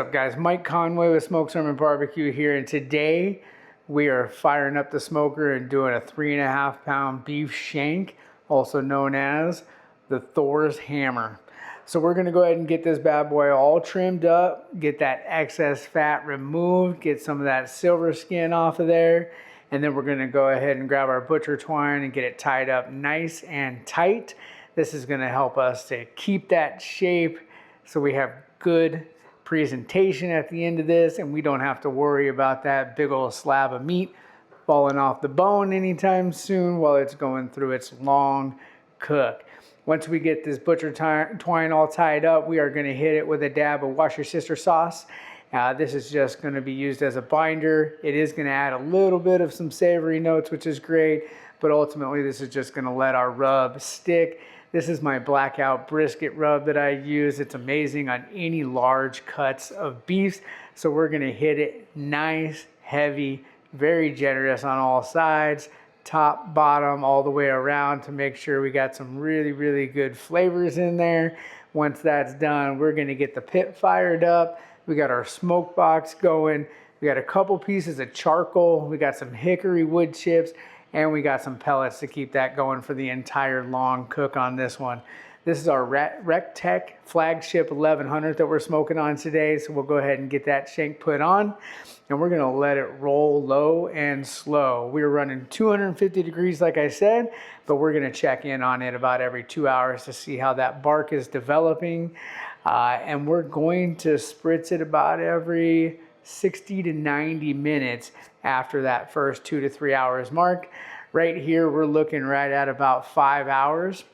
What's up guys, Mike Conway with Smoke Sermon Barbecue here, and today we are firing up the smoker and doing a 3.5 pound beef shank, also known as the Thor's hammer. So we're going to go ahead and get this bad boy all trimmed up, get that excess fat removed, get some of that silver skin off of there, and then we're going to go ahead and grab our butcher twine and get it tied up nice and tight. This is going to help us to keep that shape so we have good presentation at the end of this, and we don't have to worry about that big old slab of meat falling off the bone anytime soon while it's going through its long cook. Once we get this butcher twine all tied up, we are going to hit it with a dab of Wash Your Sister sauce. This is just going to be used as a binder. It is going to add a little bit of some savory notes, which is great, but ultimately this is just going to let our rub stick. This is my Blackout brisket rub that I use. It's amazing on any large cuts of beef. So we're gonna hit it nice, heavy, very generous on all sides, top, bottom, all the way around to make sure we got some really, really good flavors in there. Once that's done, we're gonna get the pit fired up. We got our smoke box going. We got a couple pieces of charcoal. We got some hickory wood chips, and we got some pellets to keep that going for the entire long cook on this one. This is our RecTeq Flagship 1100 that we're smoking on today. So we'll go ahead and get that shank put on, and we're gonna let it roll low and slow. We're running 250 degrees, like I said, but we're gonna check in on it about every 2 hours to see how that bark is developing. And we're going to spritz it about every 60 to 90 minutes after that first 2 to 3 hours mark. Right here, we're looking right at about 5 hours.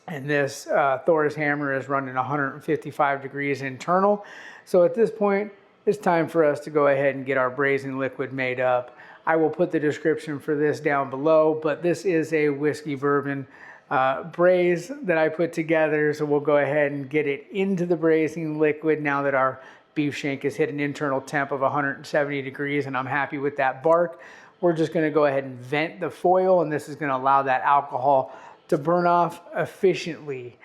And this Thor's hammer is running 155 degrees internal. So at this point, it's time for us to go ahead and get our braising liquid made up. I will put the description for this down below, but this is a whiskey bourbon braise that I put together. So we'll go ahead and get it into the braising liquid now that our beef shank has hit an internal temp of 170 degrees, and I'm happy with that bark. We're just going to go ahead and vent the foil, and this is going to allow that alcohol to burn off efficiently.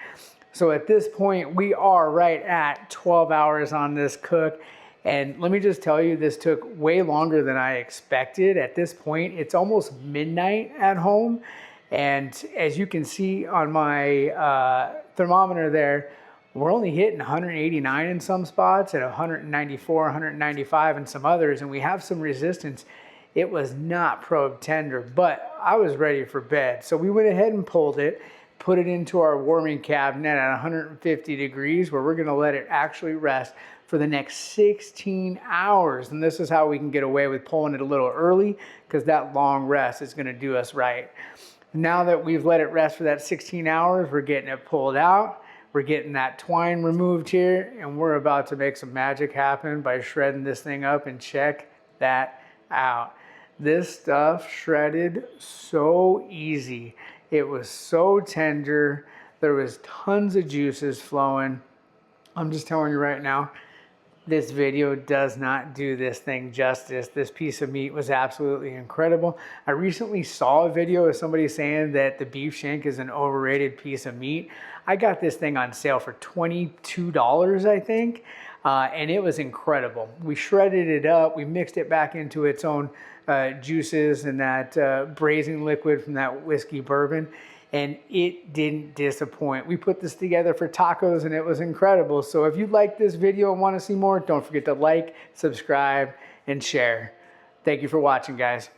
So at this point, we are right at 12 hours on this cook. And let me just tell you, this took way longer than I expected. At this point, it's almost midnight at home. And as you can see on my thermometer there, we're only hitting 189 in some spots, at 194, 195 in some others, and we have some resistance. It was not probe tender, but I was ready for bed. So we went ahead and pulled it, put it into our warming cabinet at 150 degrees, where we're gonna let it actually rest for the next 16 hours. And this is how we can get away with pulling it a little early, because that long rest is gonna do us right. Now that we've let it rest for that 16 hours, we're getting it pulled out. We're getting that twine removed here, and we're about to make some magic happen by shredding this thing up, and check that out. This stuff shredded so easy. It was so tender. There was tons of juices flowing. I'm just telling you right now, this video does not do this thing justice. This piece of meat was absolutely incredible. I recently saw a video of somebody saying that the beef shank is an overrated piece of meat. I got this thing on sale for $22, I think, and it was incredible. We shredded it up. We mixed it back into its own juices and that braising liquid from that whiskey bourbon, and it didn't disappoint. We put this together for tacos, and it was incredible. So if you like this video and want to see more, don't forget to like, subscribe, and share. Thank you for watching, guys.